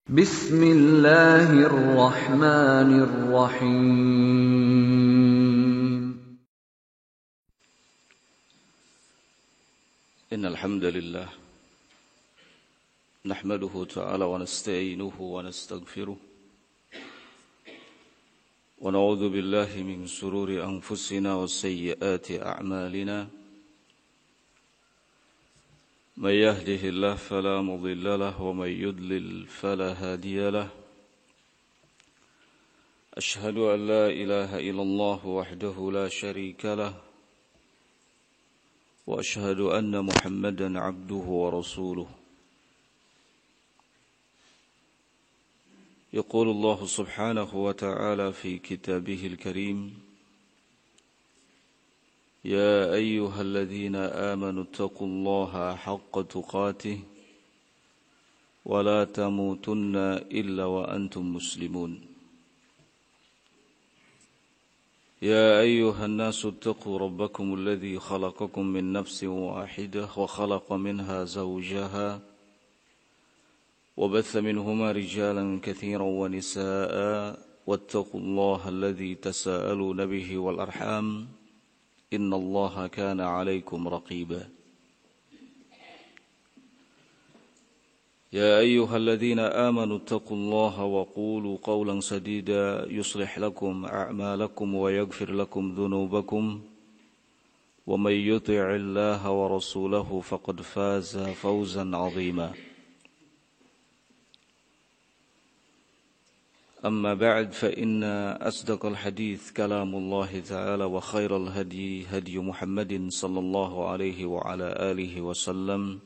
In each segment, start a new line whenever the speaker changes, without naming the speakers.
Bismillahirrahmanirrahim.
Innal hamdalillah nahmaduhu ta'ala wa nasta'inuhu wa nastaghfiruh wa na'udzu billahi min shururi anfusina wa sayyiati a'malina may yahdihillahu fala mudilla lahu wa may yudlil fala hadiya lahu ashhadu an la ilaha illallah wahdahu la sharika lahu وأشهد أن محمدا عبده ورسوله يقول الله سبحانه وتعالى في كتابه الكريم يا أيها الذين آمنوا اتقوا الله حق تقاته ولا تموتن إلا وأنتم مسلمون يا أيها الناس اتقوا ربكم الذي خلقكم من نفس واحدة وخلق منها زوجها وبث منهما رجالا كثيرا ونساء واتقوا الله الذي تساءلون به والأرحام إن الله كان عليكم رقيبا يا أيها الذين آمنوا اتقوا الله وقولوا قولا سديدا يصلح لكم أعمالكم ويغفر لكم ذنوبكم ومن يطع الله ورسوله فقد فاز فوزا عظيما أما بعد فإن أصدق الحديث كلام الله تعالى وخير الهدي هدي محمد صلى الله عليه وعلى آله وسلم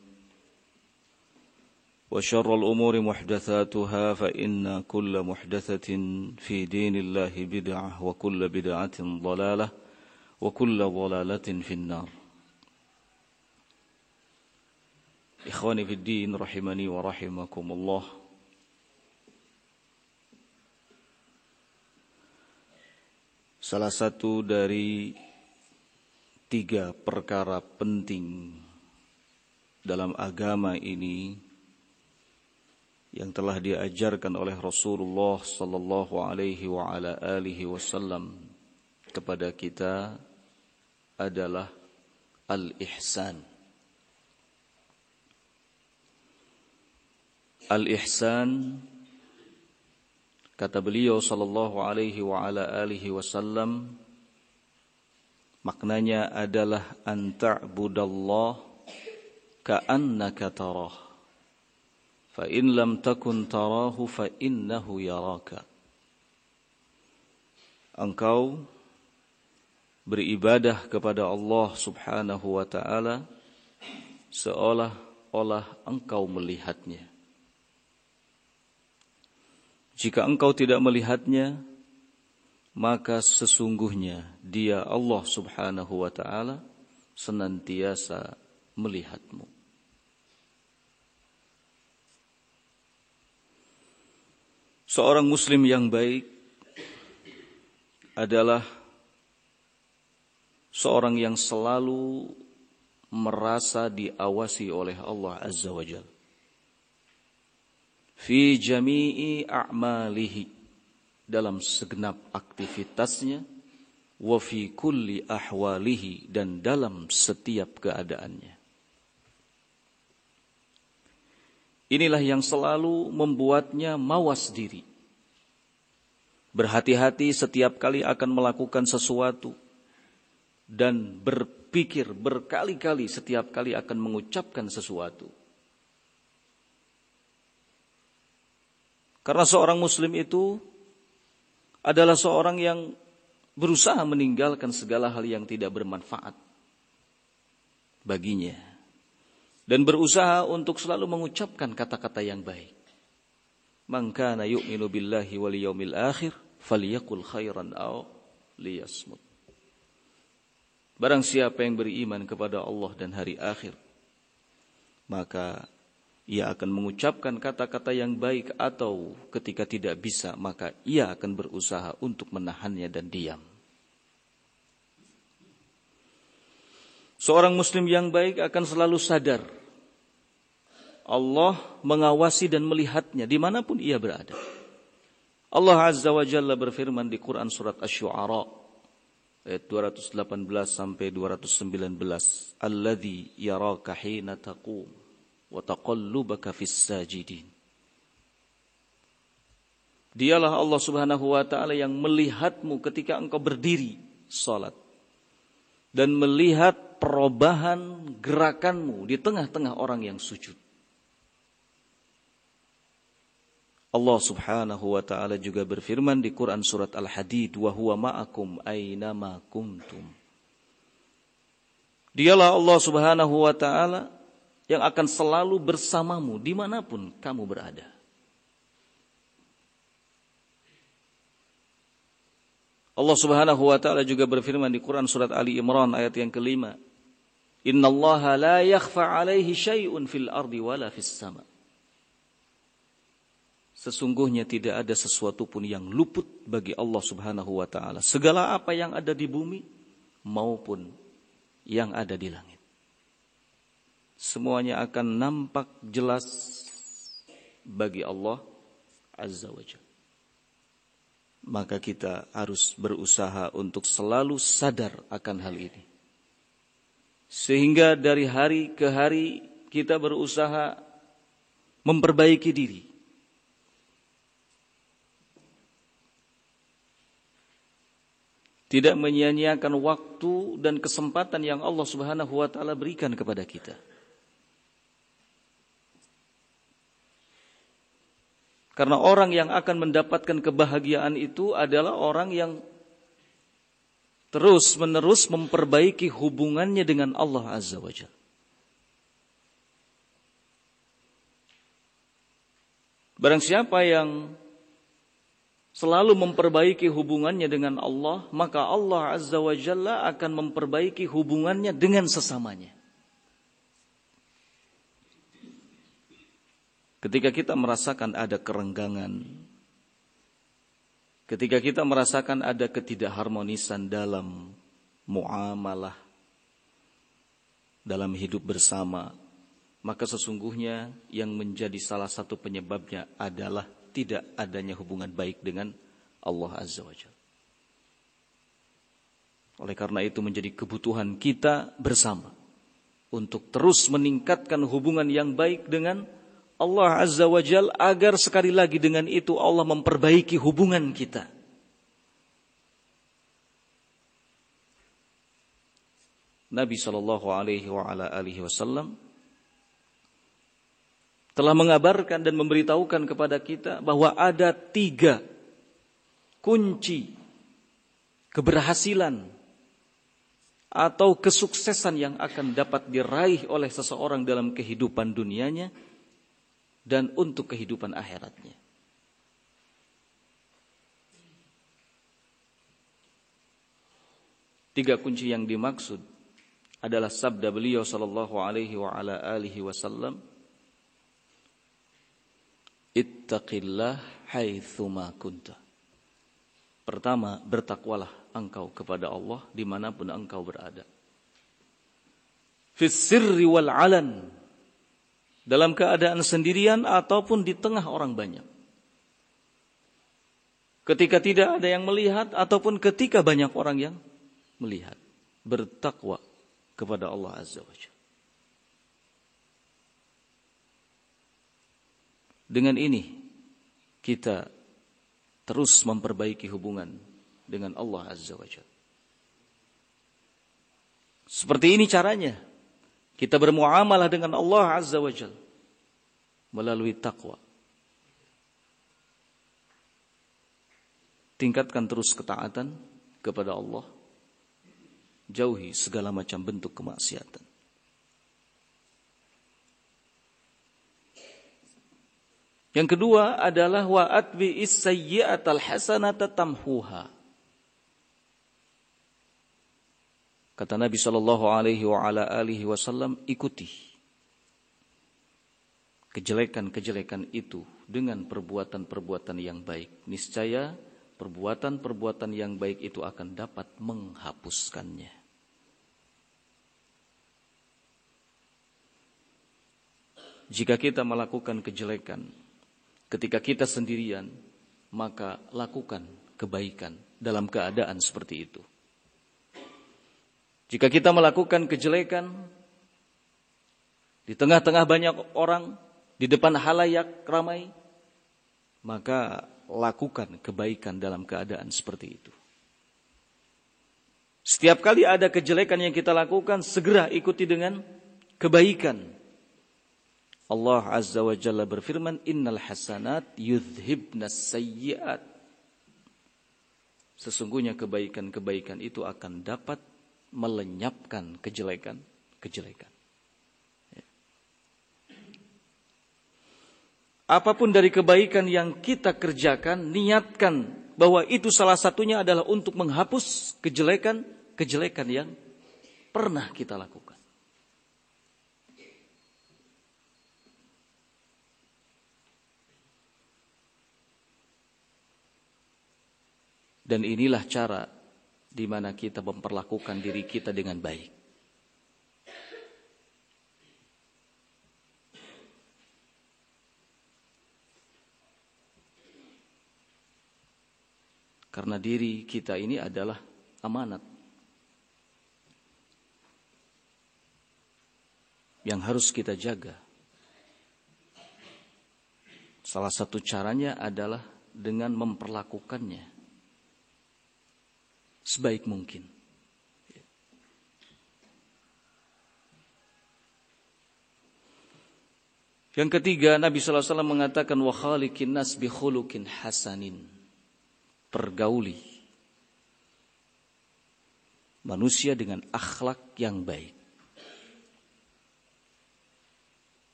وشر الأمور محدثاتها فإن كل محدثة في دين الله بدعة وكل بدعة ضلالة وكل ضلالة في النار إخواني في الدين رحمني ورحمكم الله. Salah satu dari 3 perkara penting dalam agama ini yang telah diajarkan oleh Rasulullah sallallahu alaihi wa ala alihi wasallam kepada kita adalah al-ihsan. Al-ihsan, kata beliau sallallahu alaihi wa ala alihi wasallam, maknanya adalah an ta'budallah ka'annaka tarah fa in lam takun tarahu fa innahu yaraka. Engkau beribadah kepada Allah subhanahu wa ta'ala seolah-olah engkau melihatnya. Jika engkau tidak melihatnya, maka sesungguhnya Dia Allah subhanahu wa ta'ala senantiasa melihatmu. Seorang muslim yang baik adalah seorang yang selalu merasa diawasi oleh Allah Azza wa Jalla fi jami'i a'malihi, dalam segenap aktivitasnya, wa fi kulli ahwalihi, dan dalam setiap keadaannya. Inilah yang selalu membuatnya mawas diri. Berhati-hati setiap kali akan melakukan sesuatu. Dan berpikir berkali-kali setiap kali akan mengucapkan sesuatu. Karena seorang muslim itu adalah seorang yang berusaha meninggalkan segala hal yang tidak bermanfaat baginya. Dan berusaha untuk selalu mengucapkan kata-kata yang baik. Man kana yu'minu billahi wal yaumil akhir falyaqul khairan aw liyasmut. Barang siapa yang beriman kepada Allah dan hari akhir, maka ia akan mengucapkan kata-kata yang baik, atau ketika tidak bisa, maka ia akan berusaha untuk menahannya dan diam. Seorang muslim yang baik akan selalu sadar Allah mengawasi dan melihatnya dimanapun ia berada. Allah Azza wa Jalla berfirman di Quran surat Asy-Syu'ara ayat 218 sampai 219, Alladzi yaraka hina taqum wa taqallubaka fis sajidin. Dialah Allah Subhanahu wa taala yang melihatmu ketika engkau berdiri salat dan melihat perubahan gerakanmu di tengah-tengah orang yang sujud. Allah Subhanahu wa taala juga berfirman di Quran surat Al-Hadid, wa huwa ma'akum aynama kuntum. Dialah Allah Subhanahu wa taala yang akan selalu bersamamu dimanapun kamu berada. Allah Subhanahu wa taala juga berfirman di Quran surat Ali Imran ayat yang kelima, innallaha la yakhfa 'alaihi syai'un fil ardi wala fis sama. Sesungguhnya tidak ada sesuatu pun yang luput bagi Allah Subhanahu wa taala. Segala apa yang ada di bumi maupun yang ada di langit. Semuanya akan nampak jelas bagi Allah Azza wa Jalla. Maka kita harus berusaha untuk selalu sadar akan hal ini. Sehingga dari hari ke hari kita berusaha memperbaiki diri. Tidak menyia-nyiakan waktu dan kesempatan yang Allah Subhanahu wa taala berikan kepada kita. Karena orang yang akan mendapatkan kebahagiaan itu adalah orang yang terus-menerus memperbaiki hubungannya dengan Allah Azza wa Jalla. Barang siapa yang selalu memperbaiki hubungannya dengan Allah, maka Allah Azza wa Jalla akan memperbaiki hubungannya dengan sesamanya. Ketika kita merasakan ada kerenggangan, ketika kita merasakan ada ketidakharmonisan dalam muamalah, dalam hidup bersama, maka sesungguhnya yang menjadi salah satu penyebabnya adalah tidak adanya hubungan baik dengan Allah Azza wa Jalla. Oleh karena itu menjadi kebutuhan kita bersama untuk terus meningkatkan hubungan yang baik dengan Allah Azza wa Jalla, agar sekali lagi dengan itu Allah memperbaiki hubungan kita. Nabi SAW telah mengabarkan dan memberitahukan kepada kita bahwa ada 3 kunci keberhasilan atau kesuksesan yang akan dapat diraih oleh seseorang dalam kehidupan dunianya dan untuk kehidupan akhiratnya. Tiga kunci yang dimaksud adalah sabda beliau sallallahu alaihi wa ala alihi wasallam, ittaqillah haitsuma kunta. Pertama, bertakwalah engkau kepada Allah dimanapun engkau berada. Fis sirri wal alan, dalam keadaan sendirian ataupun di tengah orang banyak. Ketika tidak ada yang melihat ataupun ketika banyak orang yang melihat. Bertakwa kepada Allah Azza wa Jalla. Dengan ini kita terus memperbaiki hubungan dengan Allah Azza wa Jalla. Seperti ini caranya. Kita bermuamalah dengan Allah Azza wa Jalla melalui takwa. Tingkatkan terus ketaatan kepada Allah. Jauhi segala macam bentuk kemaksiatan. Yang kedua adalah wa atbi'is sayyi'atal hasanata tamhuha. Kata Nabi SAW, ikuti kejelekan-kejelekan itu dengan perbuatan-perbuatan yang baik. Niscaya perbuatan-perbuatan yang baik itu akan dapat menghapuskannya. jika kita melakukan kejelekan ketika kita sendirian, maka lakukan kebaikan dalam keadaan seperti itu. Jika kita melakukan kejelekan di tengah-tengah banyak orang, di depan halayak ramai, maka lakukan kebaikan dalam keadaan seperti itu. Setiap kali ada kejelekan yang kita lakukan, segera ikuti dengan kebaikan. Allah Azza wa Jalla berfirman, Innal hasanat yudhibnas sayyiat. Sesungguhnya kebaikan-kebaikan itu akan dapat melenyapkan kejelekan-kejelekan. Apapun dari kebaikan yang kita kerjakan, niatkan bahwa itu salah satunya adalah untuk menghapus kejelekan yang pernah kita lakukan. Dan inilah cara di mana kita memperlakukan diri kita dengan baik. Karena diri kita ini adalah amanat yang harus kita jaga. Salah satu caranya adalah dengan memperlakukannya sebaik mungkin. Yang ketiga, Nabi sallallahu alaihi wasallam mengatakan wa khaliqin nas bi khuluqin hasanin. Pergauli manusia dengan akhlak yang baik.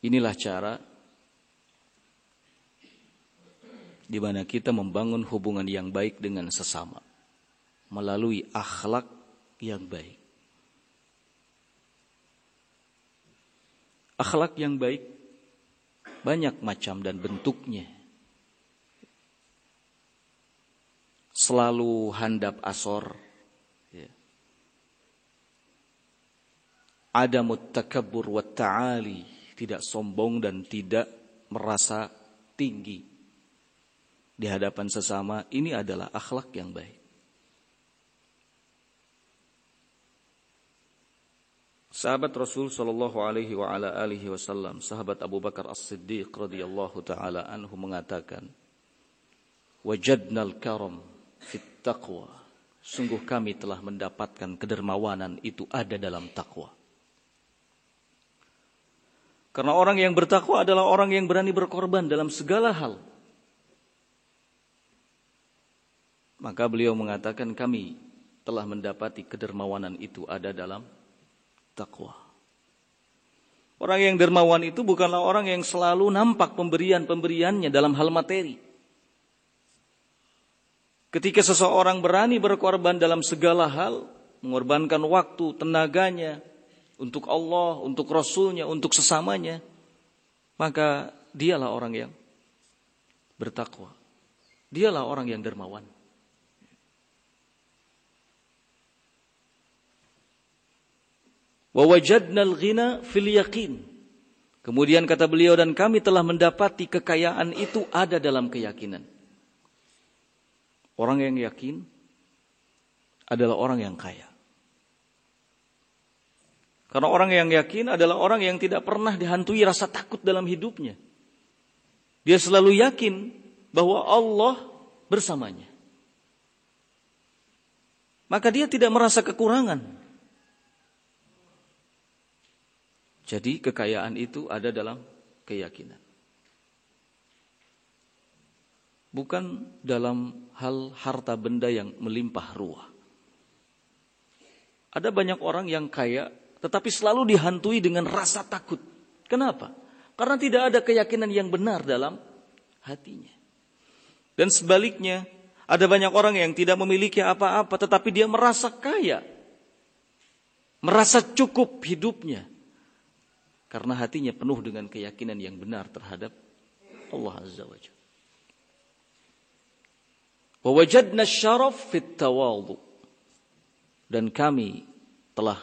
Inilah cara di mana kita membangun hubungan yang baik dengan sesama melalui akhlak yang baik. Akhlak yang baik banyak macam dan bentuknya. Selalu handap asor, ya. Adamut takabbur wa ta'ali, tidak sombong dan tidak merasa tinggi di hadapan sesama. Ini adalah akhlak yang baik. Sahabat Rasul sallallahu alaihi wa ala alihi wasallam, sahabat Abu Bakar As-Siddiq radhiyallahu taala anhu mengatakan, "Wajadnal karam fit taqwa." Sungguh kami telah mendapatkan kedermawanan itu ada dalam takwa. Karena orang yang bertakwa adalah orang yang berani berkorban dalam segala hal. Maka beliau mengatakan kami telah mendapati kedermawanan itu ada dalam takwa. Orang yang dermawan itu bukanlah orang yang selalu nampak pemberiannya dalam hal materi. Ketika seseorang berani berkorban dalam segala hal, mengorbankan waktu, tenaganya untuk Allah, untuk Rasulnya, untuk sesamanya, maka dialah orang yang bertakwa. Dialah orang yang dermawan. Wa wajadnal ghina fil yaqin. Kemudian kata beliau, dan kami telah mendapati kekayaan itu ada dalam keyakinan. Orang yang yakin adalah orang yang kaya. Karena orang yang yakin adalah orang yang tidak pernah dihantui rasa takut dalam hidupnya. Dia selalu yakin bahwa Allah bersamanya. Maka dia tidak merasa kekurangan. Jadi kekayaan itu ada dalam keyakinan. Bukan dalam hal harta benda yang melimpah ruah. Ada banyak orang yang kaya tetapi selalu dihantui dengan rasa takut. Kenapa? Karena tidak ada keyakinan yang benar dalam hatinya. Dan sebaliknya, ada banyak orang yang tidak memiliki apa-apa tetapi dia merasa kaya. Merasa cukup hidupnya. Karena hatinya penuh dengan keyakinan yang benar terhadap Allah Azza wa Jalla. Wa wajadna syaraf fit tawadhu. Dan kami telah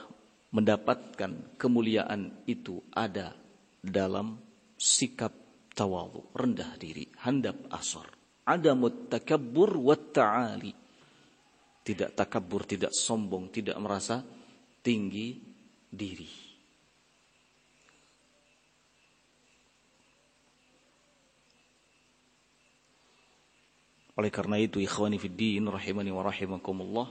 mendapatkan kemuliaan itu ada dalam sikap tawadhu, rendah diri, handap asor. Adamut takabbur wat ta'ali. Tidak takabur, tidak sombong, tidak merasa tinggi diri. Oleh karena itu, ikhwani fid din rahimani wa rahimakumullah,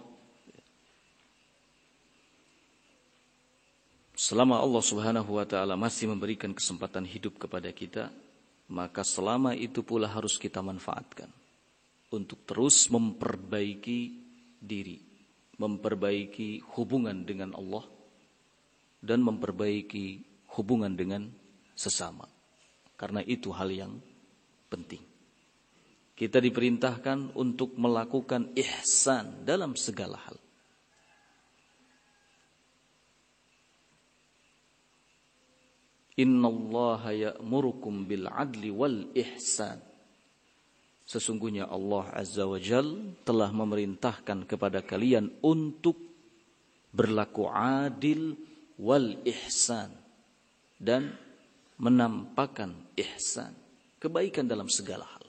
selama Allah Subhanahu wa taala masih memberikan kesempatan hidup kepada kita, maka selama itu pula harus kita manfaatkan untuk terus memperbaiki diri, memperbaiki hubungan dengan Allah, dan memperbaiki hubungan dengan sesama. Karena itu hal yang penting. Kita diperintahkan untuk melakukan ihsan dalam segala hal. Innallaha ya'murukum bil adli wal ihsan. Sesungguhnya Allah Azza wa Jal telah memerintahkan kepada kalian untuk berlaku adil wal ihsan, dan menampakkan ihsan, kebaikan dalam segala hal.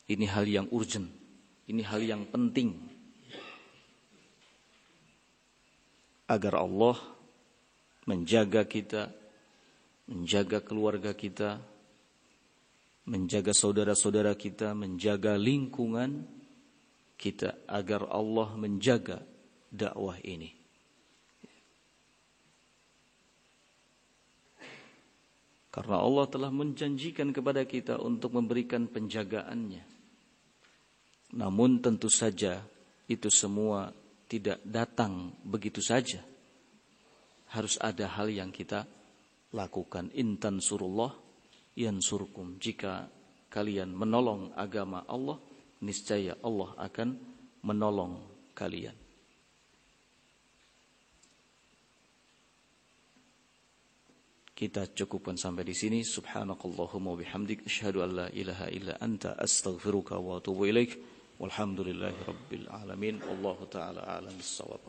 Ini hal yang urgent, ini hal yang penting, agar Allah menjaga kita, menjaga keluarga kita, menjaga saudara-saudara kita, menjaga lingkungan kita, agar Allah menjaga dakwah ini. Karena Allah telah menjanjikan kepada kita untuk memberikan penjagaannya. Namun tentu saja itu semua tidak datang begitu saja. Harus ada hal yang kita lakukan. In tansurullah yansurkum. Jika kalian menolong agama Allah, niscaya Allah akan menolong kalian. Kita cukupkan sampai di sini. Subhanakallahumma bihamdik, asyhadu an la ilaha illa anta, astaghfiruka wa atubu ilaik. Walhamdulillahi rabbil alamin. Wallahu ta'ala a'lam bis-shawab.